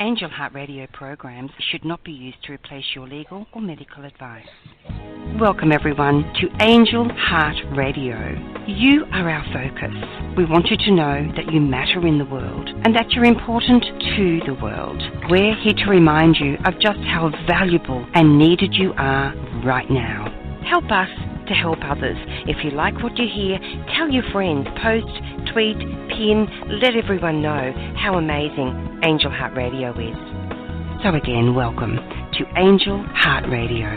Angel Heart Radio programs should not be used to replace your legal or medical advice. Welcome everyone to Angel Heart Radio. You are our focus. We want you to know that you matter in the world and that you're important to the world. We're here to remind you of just how valuable and needed you are right now. Help us to help others. If you like what you hear, tell your friends, post, tweet, pin, let everyone know how amazing Angel Heart Radio is. So again, welcome to Angel Heart Radio.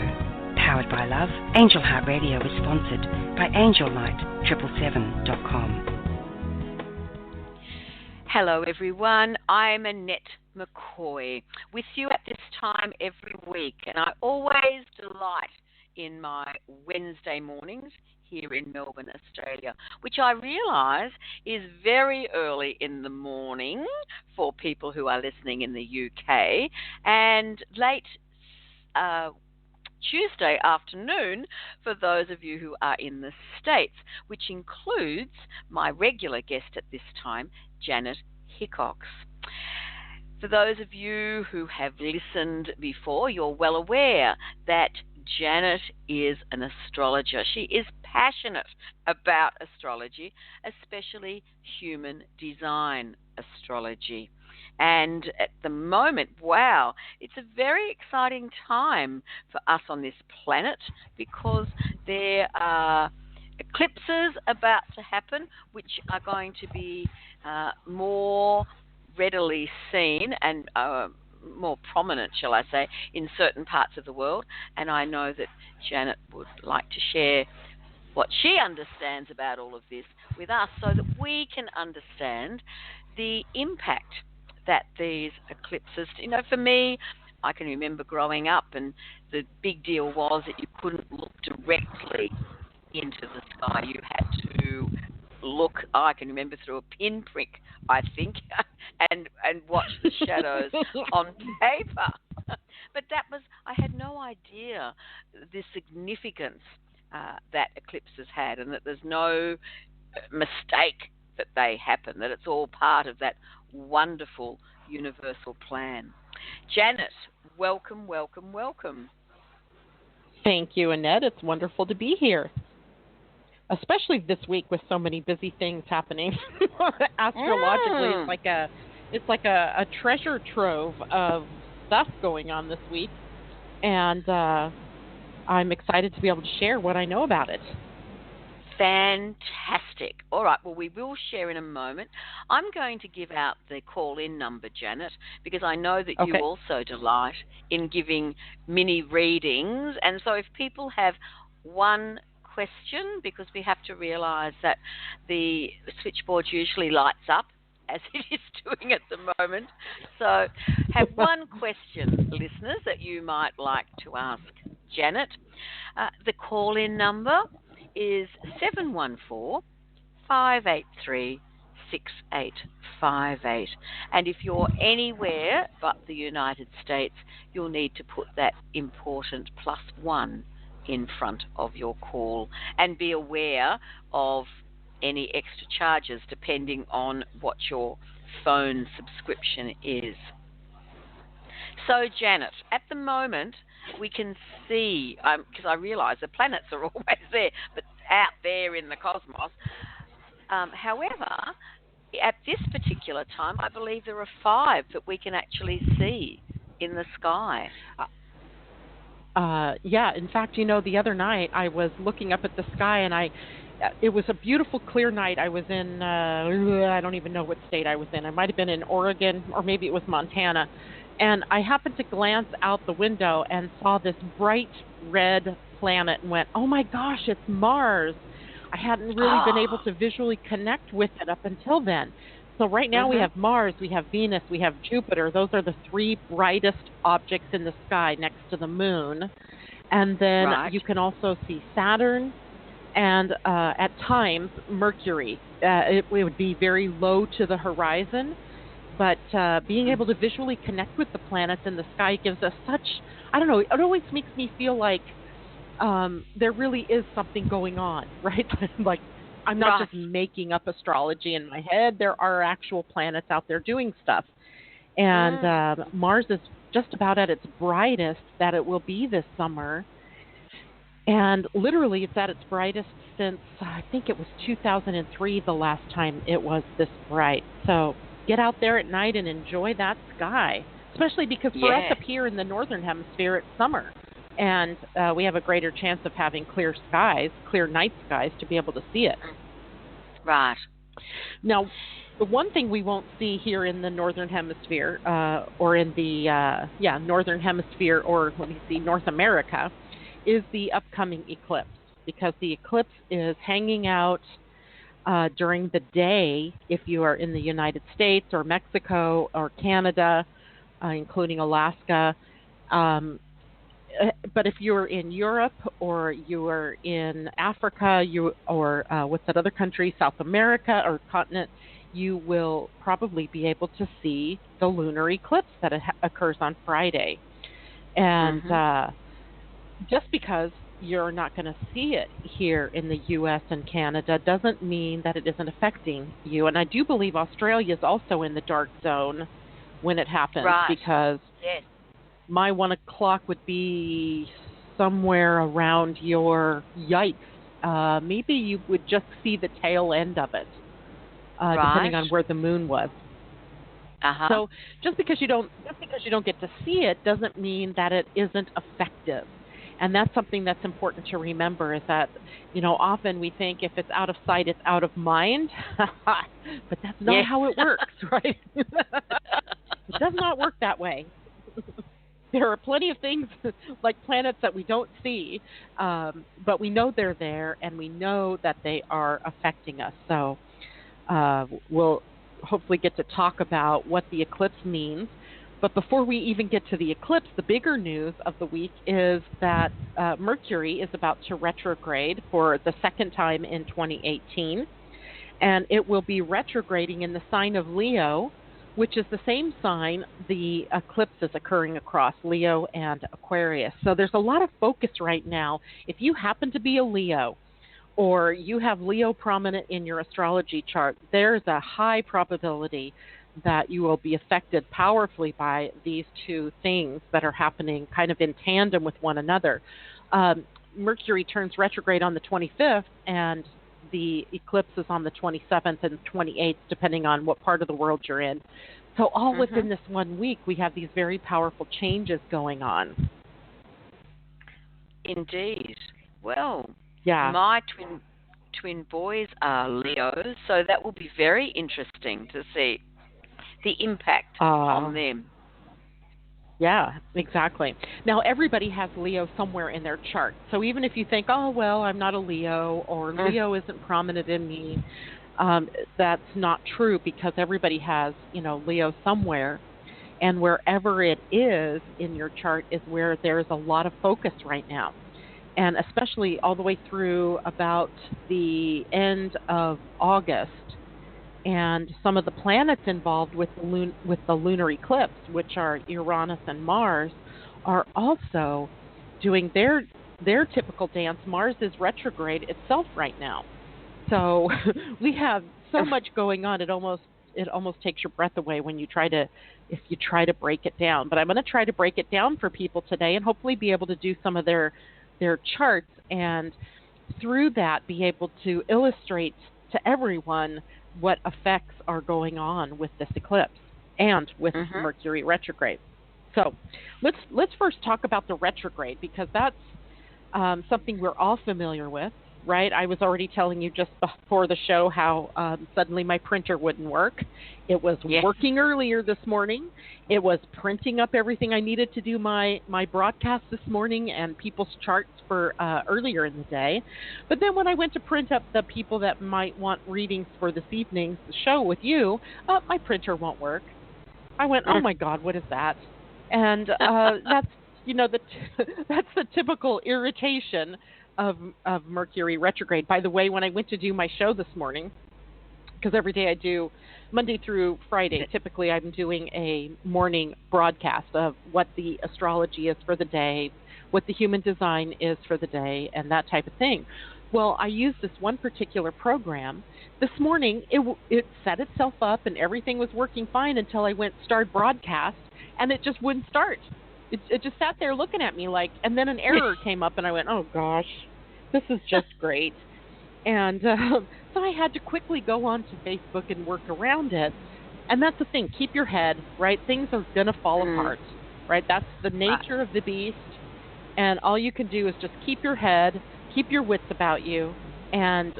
Powered by love, Angel Heart Radio is sponsored by AngelLight777.com. Hello everyone, I'm Annette McCoy with you at this time every week, and I always delight in my Wednesday mornings here in Melbourne, Australia, which I realise is very early in the morning for people who are listening in the UK, and late Tuesday afternoon for those of you who are in the States, which includes my regular guest at this time, Janet Hickox. For those of you who have listened before, you're well aware that Janet is an astrologer. She is passionate about astrology, especially human design astrology. And at the moment, wow, it's a very exciting time for us on this planet because there are eclipses about to happen, which are going to be more readily seen and more prominent, shall I say, in certain parts of the world. And I know that Janet would like to share what she understands about all of this with us so that we can understand the impact that these eclipses, for me, I can remember growing up and the big deal was that you couldn't look directly into the sky. You had to look, I can remember, through a pinprick, I think, and watch the shadows on paper. But I had no idea the significance that eclipses had, and that there's no mistake that they happen, that it's all part of that wonderful universal plan. Janet, welcome, welcome, welcome. Thank you, Annette. It's wonderful to be here, especially this week with so many busy things happening. Astrologically, it's like a treasure trove of stuff going on this week, and I'm excited to be able to share what I know about it. Fantastic. All right, well, we will share in a moment. I'm going to give out the call-in number, Janet, because I know that you also delight in giving mini readings. And so if people have one question, because we have to realise that the switchboard usually lights up, as it is doing at the moment. So have one question, listeners, that you might like to ask Janet. The call-in number is 714-583-6858. And if you're anywhere but the United States, you'll need to put that important +1 in front of your call, and be aware of any extra charges depending on what your phone subscription is. So, Janet, at the moment, we can see, because I realise the planets are always there, but out there in the cosmos. However, at this particular time, I believe there are 5 that we can actually see in the sky. Yeah, in fact, the other night I was looking up at the sky, and it was a beautiful, clear night. I was in, I don't even know what state I was in. I might have been in Oregon, or maybe it was Montana. And I happened to glance out the window and saw this bright red planet and went, oh my gosh, it's Mars. I hadn't really been able to visually connect with it up until then. So right now we have Mars, we have Venus, we have Jupiter. Those are the 3 brightest objects in the sky next to the moon. And then you can also see Saturn and at times Mercury. It would be very low to the horizon. But being able to visually connect with the planets in the sky gives us such, I don't know, it always makes me feel like there really is something going on, right? Like I'm not just making up astrology in my head. There are actual planets out there doing stuff. And Mars is just about at its brightest that it will be this summer. And literally, it's at its brightest since, I think it was 2003, the last time it was this bright. So get out there at night and enjoy that sky, especially because for us up here in the northern hemisphere, it's summer. And we have a greater chance of having clear skies, clear night skies, to be able to see it. Right. Now, the one thing we won't see here in the northern hemisphere, or in the, northern hemisphere, or let me see, North America, is the upcoming eclipse, because the eclipse is hanging out during the day if you are in the United States or Mexico or Canada, including Alaska. But if you're in Europe or you are in Africa, or what's that other country, South America or continent, you will probably be able to see the lunar eclipse that occurs on Friday. And just because you're not going to see it here in the U.S. and Canada doesn't mean that it isn't affecting you. And I do believe Australia is also in the dark zone when it happens, because my 1 o'clock would be somewhere around your yikes. Maybe you would just see the tail end of it, depending on where the moon was. So just because you don't get to see it doesn't mean that it isn't effective. And that's something that's important to remember, is that, often we think if it's out of sight, it's out of mind. But that's not how it works, right? It does not work that way. There are plenty of things like planets that we don't see, but we know they're there, and we know that they are affecting us. So we'll hopefully get to talk about what the eclipse means. But before we even get to the eclipse, the bigger news of the week is that Mercury is about to retrograde for the second time in 2018. And it will be retrograding in the sign of Leo, which is the same sign the eclipse is occurring across, Leo and Aquarius. So there's a lot of focus right now. If you happen to be a Leo, or you have Leo prominent in your astrology chart, there's a high probability that you will be affected powerfully by these two things that are happening kind of in tandem with one another. Mercury turns retrograde on the 25th, and the eclipse is on the 27th and 28th, depending on what part of the world you're in. So all within this 1 week, we have these very powerful changes going on. Indeed. Well, my twin boys are Leos, so that will be very interesting to see the impact on them. Yeah, exactly. Now, everybody has Leo somewhere in their chart. So even if you think, oh, well, I'm not a Leo, or Leo isn't prominent in me, that's not true, because everybody has, Leo somewhere. And wherever it is in your chart is where there's a lot of focus right now. And especially all the way through about the end of August. And some of the planets involved with the lunar eclipse, which are Uranus and Mars, are also doing their typical dance. Mars is retrograde itself right now. So we have so much going on. It almost takes your breath away when you try to break it down. But I'm going to try to break it down for people today, and hopefully be able to do some of their charts, and through that be able to illustrate to everyone what effects are going on with this eclipse and with Mercury retrograde. So let's first talk about the retrograde, because that's something we're all familiar with, right? I was already telling you just before the show how suddenly my printer wouldn't work. It was working earlier this morning. It was printing up everything I needed to do my broadcast this morning and people's charts for earlier in the day. But then when I went to print up the people that might want readings for this evening's show with you, my printer won't work. I went, oh my God, what is that? And that's that's the typical irritation of Mercury retrograde. By the way, when I went to do my show this morning, because every day I do Monday through Friday, typically I'm doing a morning broadcast of what the astrology is for the day, what the human design is for the day, and that type of thing. Well, I used this one particular program. This morning, it set itself up and everything was working fine until I went start broadcast, and it just wouldn't start. It just sat there looking at me like, and then an error came up, and I went, oh gosh, this is just great. And so I had to quickly go on to Facebook and work around it. And that's the thing, keep your head, right? Things are going to fall apart, right? That's the nature of the beast. And all you can do is just keep your head, keep your wits about you, and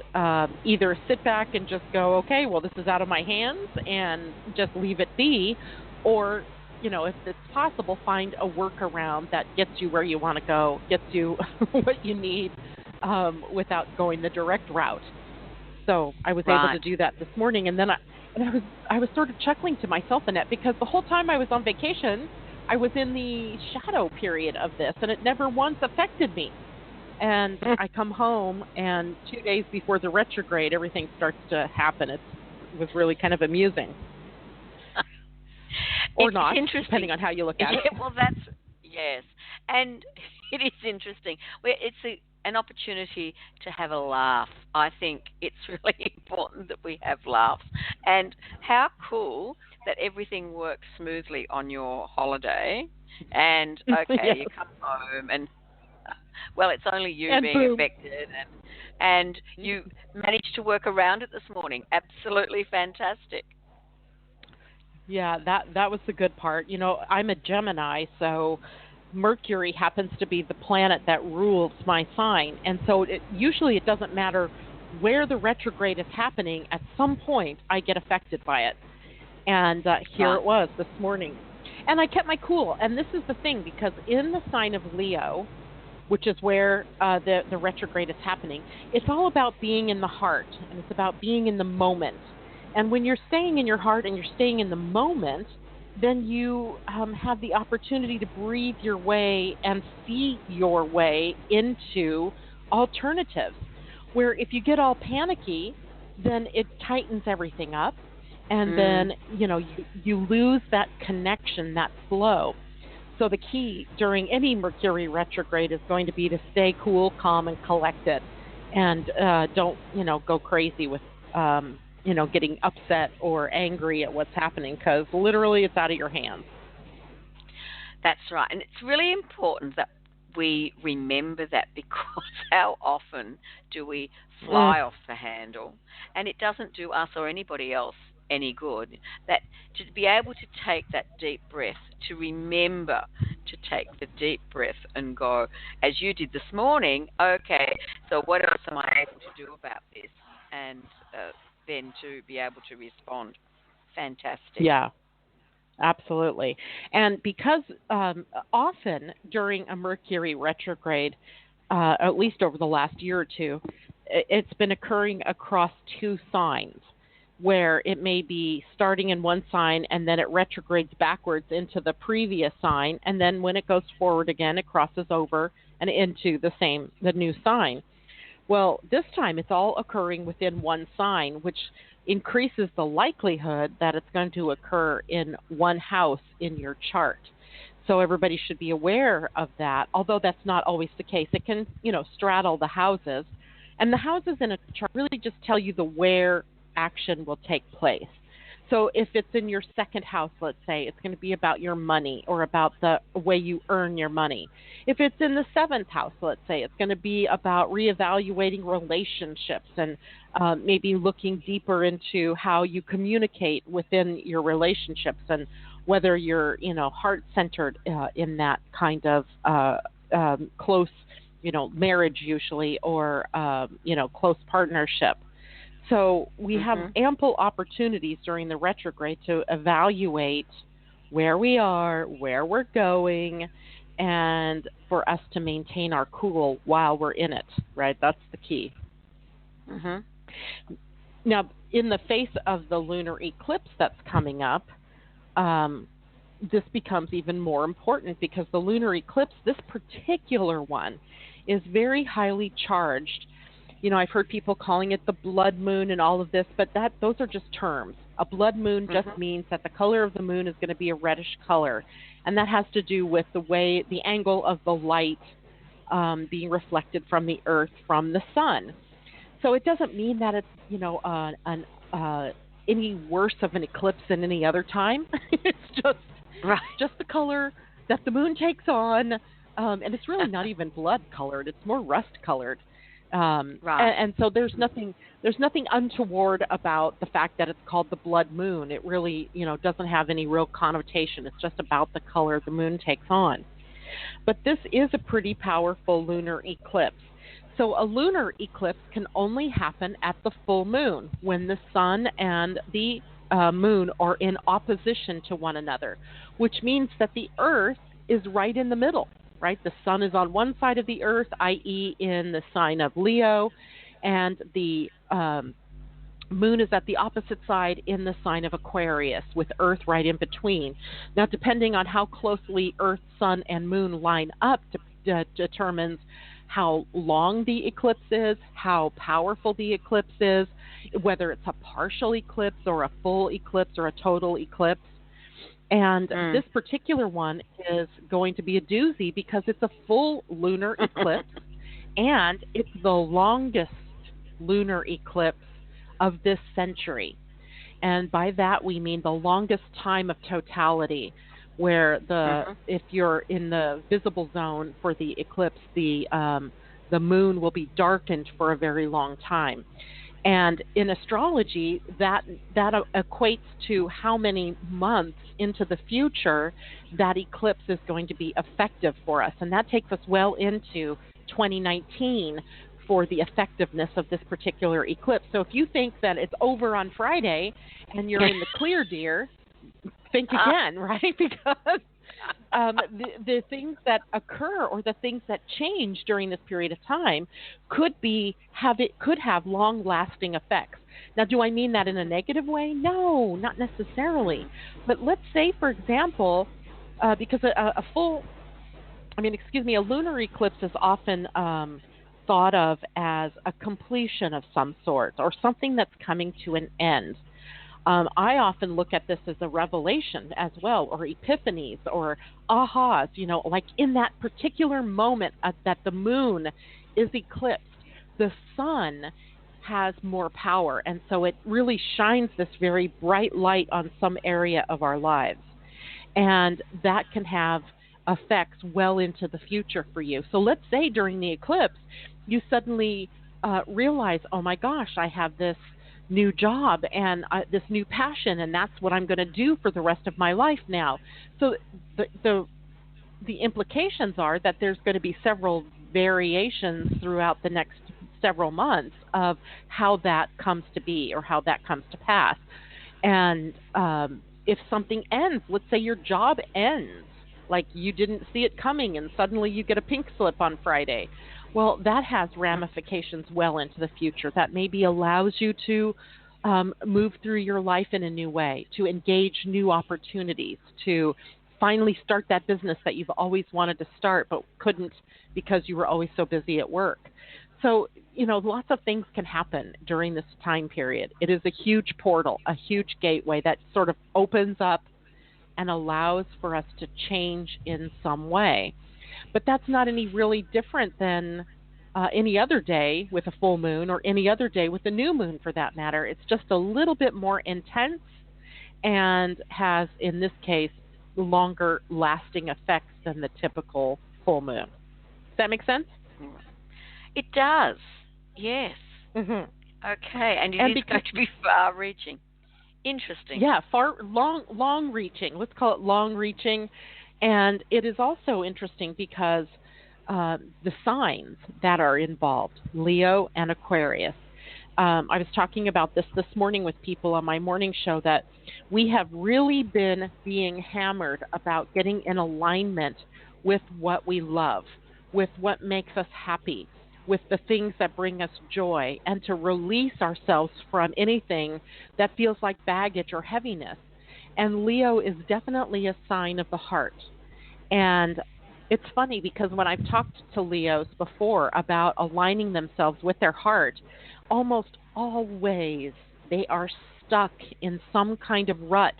either sit back and just go, okay, well, this is out of my hands, and just leave it be, or, you know, if it's possible, find a workaround that gets you where you want to go, gets you what you need without going the direct route. So I was able to do that this morning, and then I was sort of chuckling to myself, Annette, because the whole time I was on vacation, I was in the shadow period of this, and it never once affected me. And I come home, and 2 days before the retrograde, everything starts to happen. It was really kind of amusing. Or not, depending on how you look at it. Well, yes. And it is interesting. It's an opportunity to have a laugh. I think it's really important that we have laughs. And how cool that everything works smoothly on your holiday. And, okay, you come home and, well, it's only you and being affected. And you managed to work around it this morning. Absolutely fantastic. Yeah, that was the good part. You know, I'm a Gemini, so Mercury happens to be the planet that rules my sign. And so usually it doesn't matter where the retrograde is happening. At some point, I get affected by it. And here it was this morning. And I kept my cool. And this is the thing, because in the sign of Leo, which is where the retrograde is happening, it's all about being in the heart, and it's about being in the moment. And when you're staying in your heart and you're staying in the moment, then you have the opportunity to breathe your way and see your way into alternatives. Where if you get all panicky, then it tightens everything up, and then you lose that connection, that flow. So the key during any Mercury retrograde is going to be to stay cool, calm, and collected, and don't go crazy with getting upset or angry at what's happening, because literally it's out of your hands. That's right. And it's really important that we remember that, because how often do we fly off the handle, and it doesn't do us or anybody else any good. That to be able to take that deep breath, to remember to take the deep breath and go, as you did this morning, okay, so what else am I able to do about this? And then to be able to respond. Fantastic. Yeah, absolutely. And because often during a Mercury retrograde, at least over the last year or two, it's been occurring across two signs, where it may be starting in one sign and then it retrogrades backwards into the previous sign, and then when it goes forward again, it crosses over and into the new sign. Well, this time it's all occurring within one sign, which increases the likelihood that it's going to occur in one house in your chart. So everybody should be aware of that, although that's not always the case. It can, straddle the houses. And the houses in a chart really just tell you the where action will take place. So if it's in your second house, let's say, it's going to be about your money or about the way you earn your money. If it's in the seventh house, let's say, it's going to be about reevaluating relationships and maybe looking deeper into how you communicate within your relationships, and whether you're, heart-centered in that kind of close, marriage usually, or, close partnership. So we have ample opportunities during the retrograde to evaluate where we are, where we're going, and for us to maintain our cool while we're in it, right? That's the key. Now, in the face of the lunar eclipse that's coming up, this becomes even more important, because the lunar eclipse, this particular one, is very highly charged. I've heard people calling it the blood moon and all of this, but those are just terms. A blood moon just means that the color of the moon is going to be a reddish color, and that has to do with the way, the angle of the light being reflected from the Earth, from the sun. So it doesn't mean that it's, any worse of an eclipse than any other time. It's just the color that the moon takes on, and it's really not even blood colored. It's more rust colored. And so there's nothing untoward about the fact that it's called the blood moon. It really, doesn't have any real connotation. It's just about the color the moon takes on. But this is a pretty powerful lunar eclipse. So a lunar eclipse can only happen at the full moon, when the sun and the moon are in opposition to one another, which means that the Earth is right in the middle, right? The sun is on one side of the Earth, i.e. in the sign of Leo, and the moon is at the opposite side in the sign of Aquarius, with Earth right in between. Now, depending on how closely Earth, sun, and moon line up determines how long the eclipse is, how powerful the eclipse is, whether it's a partial eclipse or a full eclipse or a total eclipse. And this particular one is going to be a doozy because it's a full lunar eclipse, and it's the longest lunar eclipse of this century. And by that we mean the longest time of totality, where if you're in the visible zone for the eclipse, the moon will be darkened for a very long time. And in astrology, that equates to how many months into the future that eclipse is going to be effective for us. And that takes us well into 2019 for the effectiveness of this particular eclipse. So if you think that it's over on Friday and you're in the clear, dear, think again, right? Because the things that occur or the things that change during this period of time could have long-lasting effects. Now, do I mean that in a negative way? No, not necessarily. But let's say, for example, because a lunar eclipse is often thought of as a completion of some sort or something that's coming to an end. I often look at this as a revelation as well, or epiphanies, or ahas, like in that particular moment that the moon is eclipsed, the sun has more power, and so it really shines this very bright light on some area of our lives. And that can have effects well into the future for you. So let's say during the eclipse, you suddenly realize, oh my gosh, I have this new job and this new passion, and that's what I'm going to do for the rest of my life now. So the implications are that there's going to be several variations throughout the next several months of how that comes to be or how that comes to pass. And if something ends, let's say your job ends, like you didn't see it coming and suddenly you get a pink slip on Friday, well, that has ramifications well into the future. That maybe allows you to move through your life in a new way, to engage new opportunities, to finally start that business that you've always wanted to start but couldn't because you were always so busy at work. So, lots of things can happen during this time period. It is a huge portal, a huge gateway that sort of opens up and allows for us to change in some way. But that's not any really different than any other day with a full moon or any other day with a new moon for that matter. It's just a little bit more intense and has, in this case, longer lasting effects than the typical full moon. Does that make sense? It does, yes. Mm-hmm. Okay, and it is going to be far-reaching. Interesting. Yeah, long-reaching. Let's call it long-reaching. And it is also interesting because the signs that are involved, Leo and Aquarius. I was talking about this morning with people on my morning show, that we have really been being hammered about getting in alignment with what we love, with what makes us happy, with the things that bring us joy, and to release ourselves from anything that feels like baggage or heaviness. And Leo is definitely a sign of the heart. And it's funny because when I've talked to Leos before about aligning themselves with their heart, almost always they are stuck in some kind of rut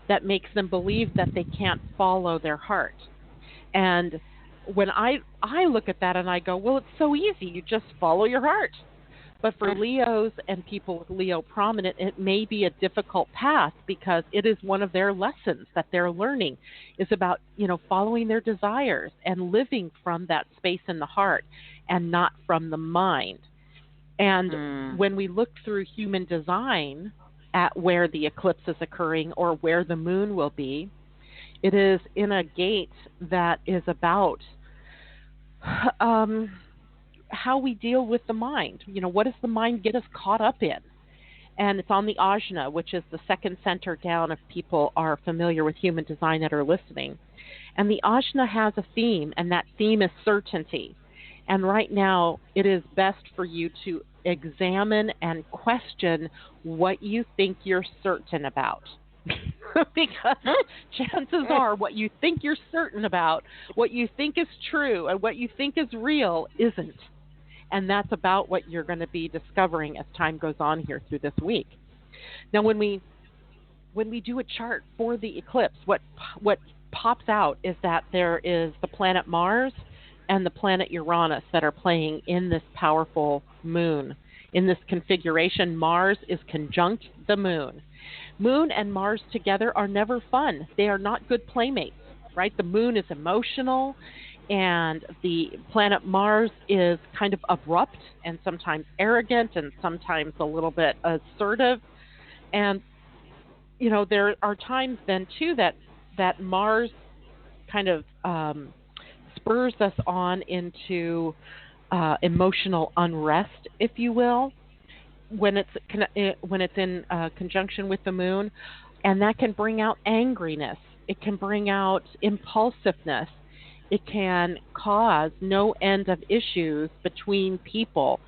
that makes them believe that they can't follow their heart. And when I look at that and I go, well, it's so easy. You just follow your heart. But for Leos and people with Leo prominent, it may be a difficult path because it is one of their lessons that they're learning is about, following their desires and living from that space in the heart and not from the mind. And when we look through human design at where the eclipse is occurring or where the moon will be, it is in a gate that is about how we deal with the mind. What does the mind get us caught up in? And it's on the ajna, which is the second center down if people are familiar with human design that are listening. And the ajna has a theme, and that theme is certainty. And right now, it is best for you to examine and question what you think you're certain about. Because chances are what you think you're certain about, what you think is true, and what you think is real isn't. And that's about what you're going to be discovering as time goes on here through this week. Now, when we do a chart for the eclipse, what pops out is that there is the planet Mars and the planet Uranus that are playing in this powerful moon. In this configuration, Mars is conjunct the moon. Moon and Mars together are never fun. They are not good playmates, right? The moon is emotional, and the planet Mars is kind of abrupt and sometimes arrogant and sometimes a little bit assertive. And, there are times then, too, that Mars kind of spurs us on into emotional unrest, if you will, when it's in conjunction with the moon, and that can bring out angriness. It can bring out impulsiveness. It can cause no end of issues between people.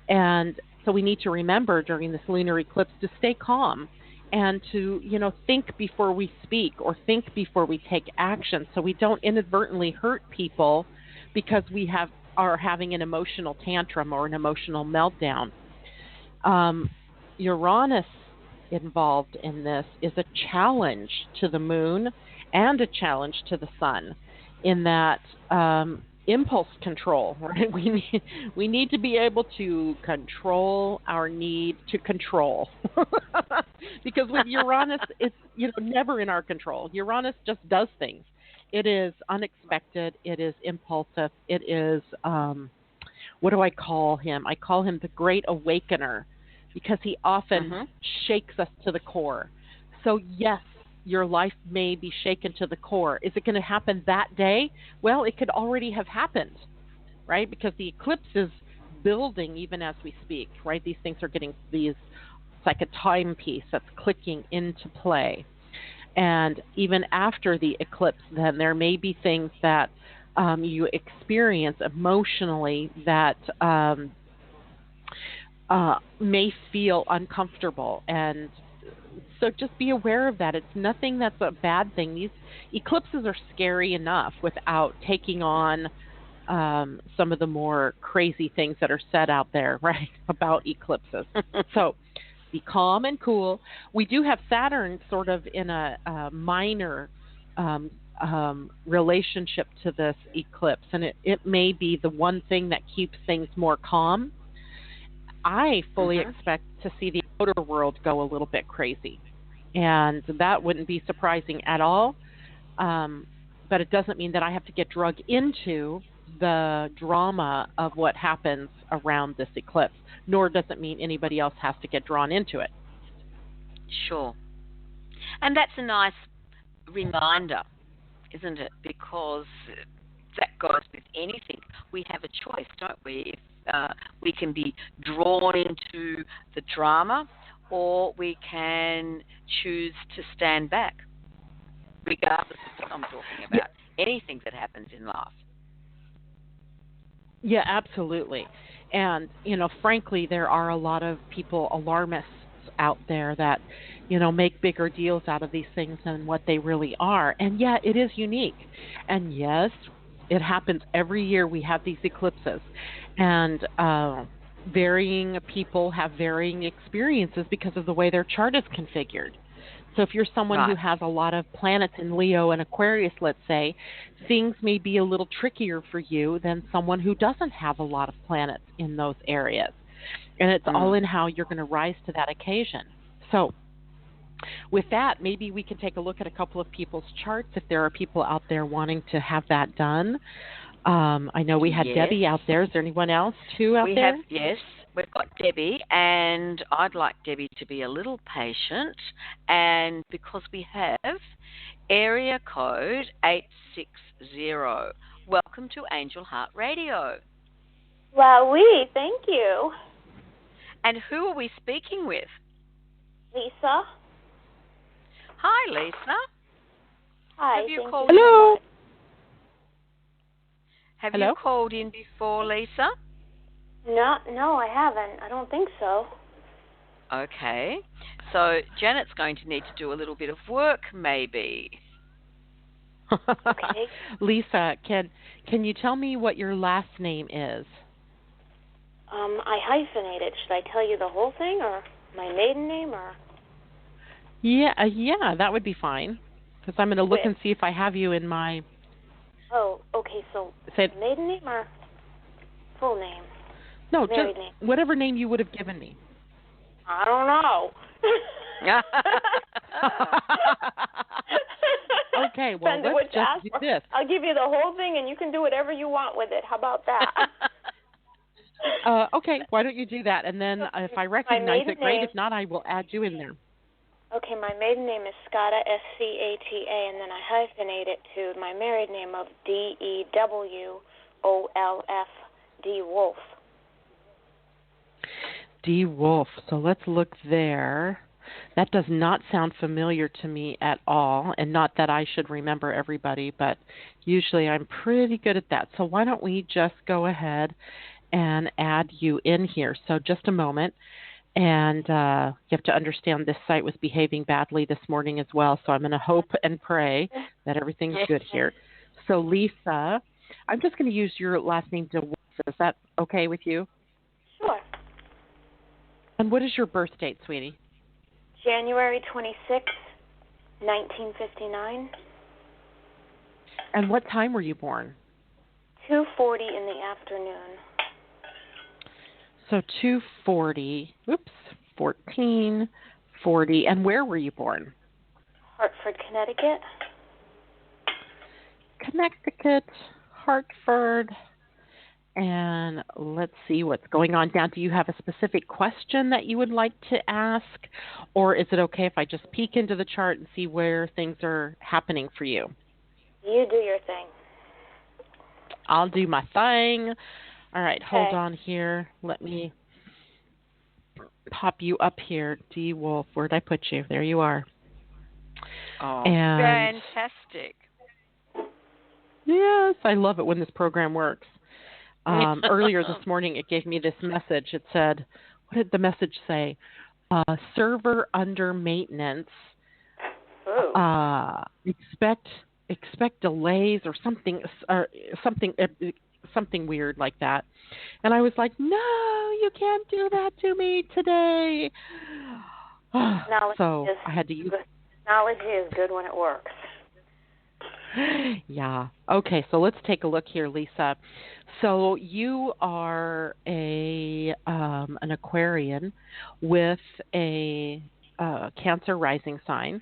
And so we need to remember during this lunar eclipse to stay calm and to, think before we speak or think before we take action so we don't inadvertently hurt people because we are having an emotional tantrum or an emotional meltdown. Uranus involved in this is a challenge to the moon and a challenge to the sun in that impulse control, right? We need to be able to control our need to control. Because with Uranus, it's never in our control. Uranus just does things. It is unexpected. It is impulsive. It is, what do I call him? I call him the Great Awakener because he often shakes us to the core. So yes, your life may be shaken to the core. Is it going to happen that day? Well, it could already have happened, right? Because the eclipse is building even as we speak, right? These things are getting it's like a timepiece that's clicking into play. And even after the eclipse, then there may be things that you experience emotionally that may feel uncomfortable. And so just be aware of that. It's nothing that's a bad thing. These eclipses are scary enough without taking on some of the more crazy things that are said out there, right, about eclipses. So be calm and cool. We do have Saturn sort of in a minor relationship to this eclipse, and it may be the one thing that keeps things more calm. I fully expect to see the outer world go a little bit crazy, and that wouldn't be surprising at all, but it doesn't mean that I have to get dragged into the drama of what happens around this eclipse, nor does it mean anybody else has to get drawn into it. Sure. And that's a nice reminder, isn't it? Because that goes with anything. We have a choice, don't we? We can be drawn into the drama, or we can choose to stand back, regardless of what I'm talking about. Anything that happens in life. Yeah, absolutely. And, frankly, there are a lot of people, alarmists out there that, make bigger deals out of these things than what they really are. And yeah, it is unique. And yes, it happens every year. We have these eclipses. And varying people have varying experiences because of the way their chart is configured. So if you're someone who has a lot of planets in Leo and Aquarius, let's say, things may be a little trickier for you than someone who doesn't have a lot of planets in those areas. And it's all in how you're going to rise to that occasion. So with that, maybe we can take a look at a couple of people's charts if there are people out there wanting to have that done. I know we had Debbie out there. Is there anyone else too out there? Yes, we've got Debbie, and I'd like Debbie to be a little patient. And because we have area code 860. Welcome to Angel Heart Radio. Wowee, thank you. And who are we speaking with? Lisa. Hi, Lisa. Hi. Have you thank called? you. Hello. Have you called in before, Lisa? No, I haven't. I don't think so. Okay. So Janet's going to need to do a little bit of work, maybe. Okay. Lisa, can you tell me what your last name is? I hyphenated. Should I tell you the whole thing, or my maiden name, or? Yeah, that would be fine. Because I'm going to look and see if I have you in my... Oh, okay, so maiden name or full name? No, married just name. Whatever name you would have given me. I don't know. Okay, well, let's just do this. I'll give you the whole thing, and you can do whatever you want with it. How about that? Okay, why don't you do that? And then if I recognize it, great. If not, I will add you in there. Okay, my maiden name is Scotta, S-C-A-T-A, and then I hyphenate it to my married name of D-E-W-O-L-F, D. Wolf. D. Wolf. So let's look there. That does not sound familiar to me at all, and not that I should remember everybody, but usually I'm pretty good at that. So why don't we just go ahead and add you in here. So just a moment. And you have to understand this site was behaving badly this morning as well, so I'm going to hope and pray that everything's good here. So, Lisa, I'm just going to use your last name, DeWolf. Is that okay with you? Sure. And what is your birth date, sweetie? January 26, 1959. And what time were you born? 2:40 in the afternoon. So 2:40, 14:40. And where were you born? Hartford, Connecticut. Connecticut, Hartford. And let's see what's going on now. Do you have a specific question that you would like to ask? Or is it okay if I just peek into the chart and see where things are happening for you? You do your thing. I'll do my thing. All right, Okay. hold on here. Let me pop you up here. D. Wolf, where'd I put you? There you are. Oh, and fantastic. Yes, I love it when this program works. Earlier this morning, it gave me this message. It said, what did the message say? Server under maintenance. Expect delays or something weird like that. And I was like, no, you can't do that to me today. So I had to use Technology is good when it works. Yeah. Okay, so let's take a look here, Lisa. So you are an Aquarian with a Cancer rising sign.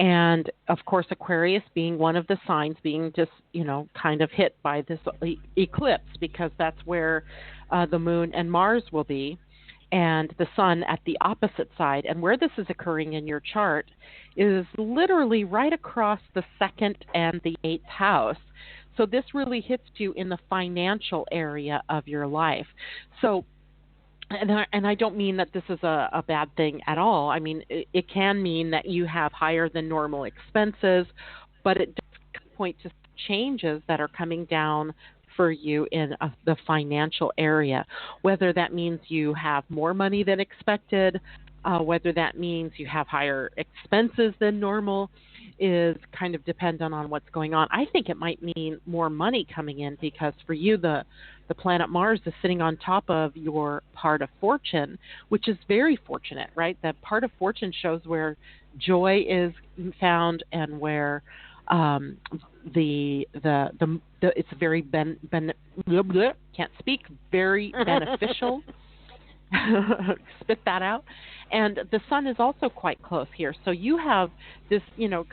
And, of course, Aquarius being one of the signs being just, kind of hit by this eclipse because that's where the moon and Mars will be and the sun at the opposite side. And where this is occurring in your chart is literally right across the 2nd and the 8th house. So this really hits you in the financial area of your life. So, and I don't mean that this is a bad thing at all. I mean, it can mean that you have higher than normal expenses, but it does point to changes that are coming down for you in the financial area, whether that means you have more money than expected, whether that means you have higher expenses than normal is kind of dependent on what's going on. I think it might mean more money coming in because for you, the planet Mars is sitting on top of your part of fortune, which is very fortunate, right? That part of fortune shows where joy is found, and where the it's very can't speak, very beneficial. Spit that out. And the sun is also quite close here. So you have this,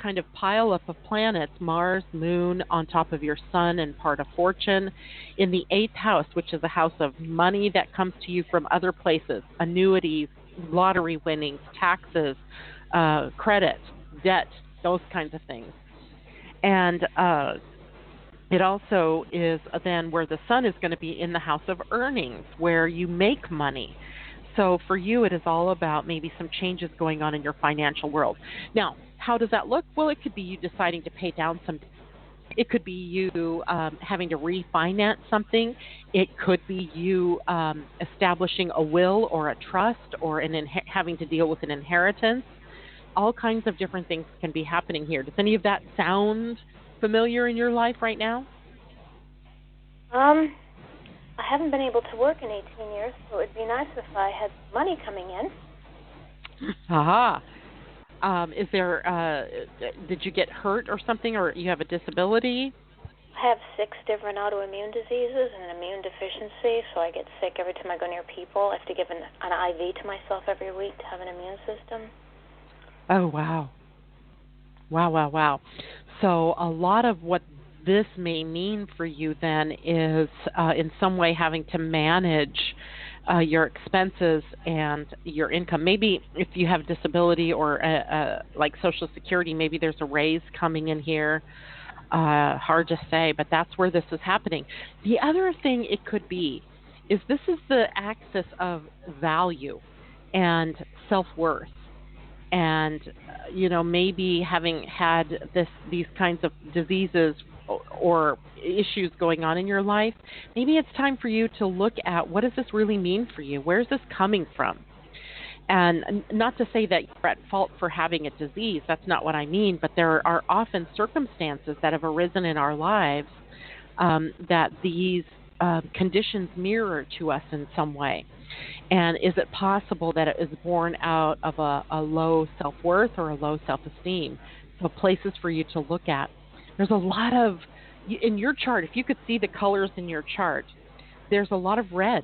kind of pile up of planets, Mars, Moon, on top of your sun and part of fortune, in the 8th house, which is a house of money that comes to you from other places, annuities, lottery winnings, taxes, credit, debt, those kinds of things. And it also is then where the sun is going to be in the house of earnings, where you make money. So for you, it is all about maybe some changes going on in your financial world. Now, how does that look? Well, it could be you deciding to pay down some. It could be you having to refinance something. It could be you establishing a will or a trust, or having to deal with an inheritance. All kinds of different things can be happening here. Does any of that sound familiar in your life right now? I haven't been able to work in 18 years, so it'd be nice if I had money coming in. Aha. Is there, did you get hurt or something, or you have a disability? I have 6 different autoimmune diseases and an immune deficiency, so I get sick every time I go near people. I have to give an IV to myself every week to have an immune system. Oh, wow. Wow. So a lot of what this may mean for you then is in some way having to manage your expenses and your income. Maybe if you have disability or like Social Security, maybe there's a raise coming in here. Hard to say, but that's where this is happening. The other thing it could be is this is the axis of value and self-worth. And, maybe having had these kinds of diseases or issues going on in your life, maybe it's time for you to look at what does this really mean for you? Where's this coming from? And not to say that you're at fault for having a disease. That's not what I mean. But there are often circumstances that have arisen in our lives that these conditions mirror to us in some way. And is it possible that it is born out of a low self-worth or a low self-esteem? So places for you to look at. There's a lot of, in your chart, if you could see the colors in your chart, there's a lot of red,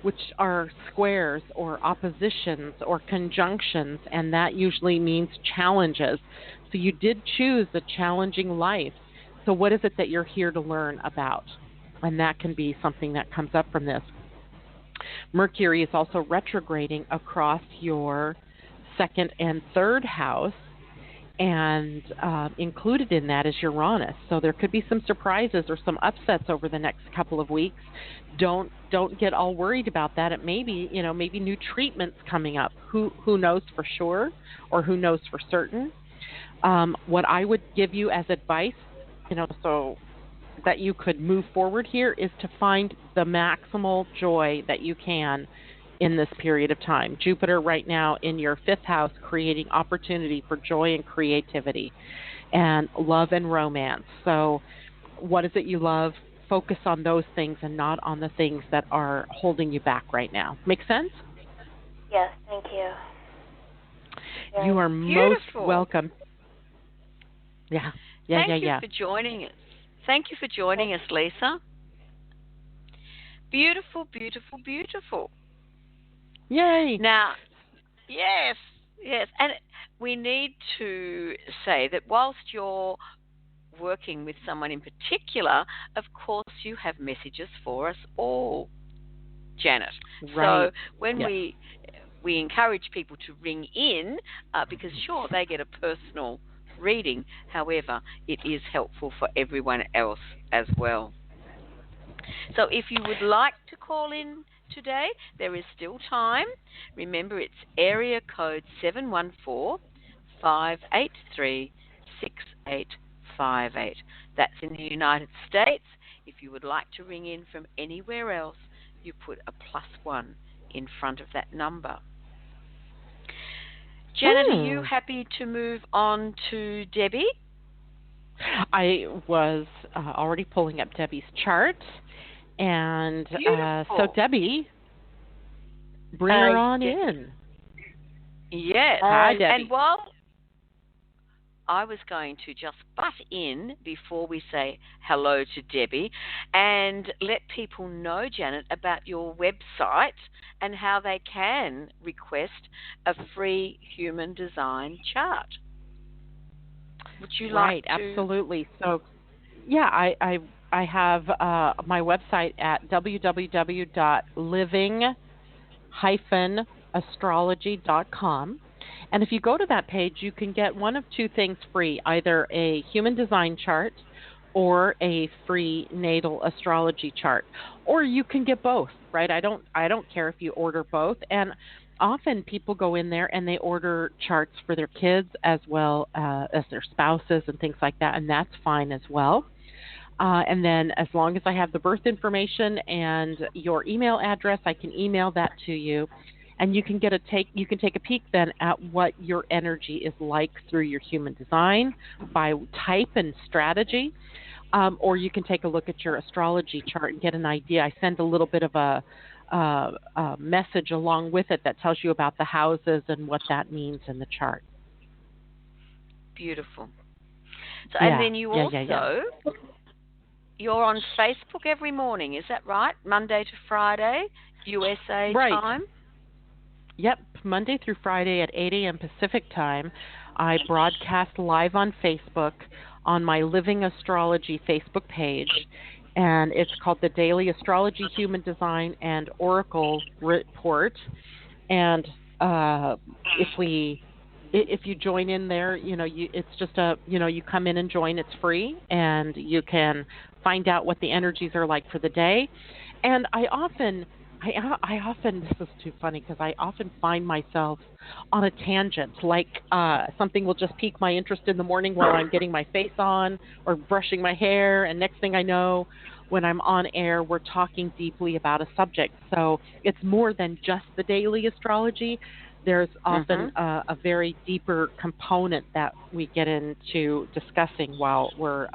which are squares or oppositions or conjunctions, and that usually means challenges. So you did choose a challenging life. So what is it that you're here to learn about? And that can be something that comes up from this. Mercury is also retrograding across your 2nd and 3rd house, and included in that is Uranus. So there could be some surprises or some upsets over the next couple of weeks. Don't get all worried about that. It may be, maybe new treatments coming up. Who knows for sure, or who knows for certain? What I would give you as advice, so that you could move forward here, is to find the maximal joy that you can in this period of time. Jupiter right now in your 5th house, creating opportunity for joy and creativity and love and romance. So what is it you love? Focus on those things and not on the things that are holding you back right now. Make sense? Yes, thank you. Very you are beautiful. Most welcome. Yeah. Thank you for joining us. Thank you for joining us, Lisa. Beautiful, beautiful, beautiful. Yay. Now, yes. And we need to say that whilst you're working with someone in particular, of course you have messages for us all, Janet. Right. So when we encourage people to ring in, because sure, they get a personal reading. However, it is helpful for everyone else as well. So if you would like to call in today, there is still time. Remember, it's area code 714-583-6858. That's in the United States. If you would like to ring in from anywhere else, you put a +1 in front of that number. Janet, are you happy to move on to Debbie? I was already pulling up Debbie's chart. And so, Debbie, bring her on in. Yes. Hi, Debbie. And while I was going to just butt in before we say hello to Debbie and let people know, Janet, about your website and how they can request a free human design chart. Would you like Right, to? absolutely. So, yeah, I have my website at www.living-astrology.com. And if you go to that page, you can get one of two things free, either a human design chart or a free natal astrology chart. Or you can get both, right? I don't care if you order both. And often people go in there and they order charts for their kids as well as their spouses and things like that, and that's fine as well. And then as long as I have the birth information and your email address, I can email that to you. And you can take a peek then at what your energy is like through your human design by type and strategy. Or you can take a look at your astrology chart and get an idea. I send a little bit of a message along with it that tells you about the houses and what that means in the chart. Beautiful. So, and then you also, you're on Facebook every morning, is that right? Monday to Friday, USA time? Yep, Monday through Friday at 8 a.m. Pacific time. I broadcast live on Facebook on my Living Astrology Facebook page, and it's called the Daily Astrology, Human Design, and Oracle Report. And if you join in there, it's just you come in and join. It's free, and you can find out what the energies are like for the day. And I often, this is too funny because I often find myself on a tangent, like something will just pique my interest in the morning while I'm getting my face on or brushing my hair, and next thing I know, when I'm on air, we're talking deeply about a subject. So it's more than just the daily astrology. There's often a very deeper component that we get into discussing while we're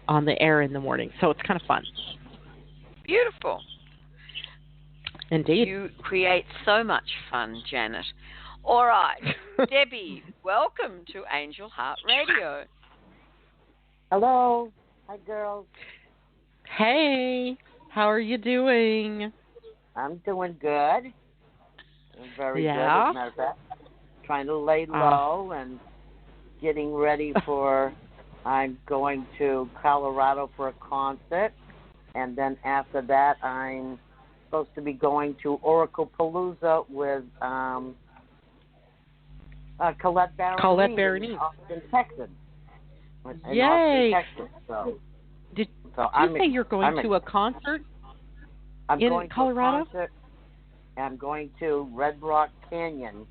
on the air in the morning. So it's kind of fun. Beautiful. Indeed. You create so much fun, Janet. All right. Debbie, welcome to Angel Heart Radio. Hello. Hi, girls. Hey. How are you doing? I'm doing good. I'm very good, as a matter of fact. Trying to lay low and getting ready for, I'm going to Colorado for a concert. And then after that, I'm supposed to be going to Oracle Palooza with Colette Baron in Austin, Texas. Yay! Austin, Texas. Did you say you're going to a concert in Colorado? I'm going to Red Rock Canyon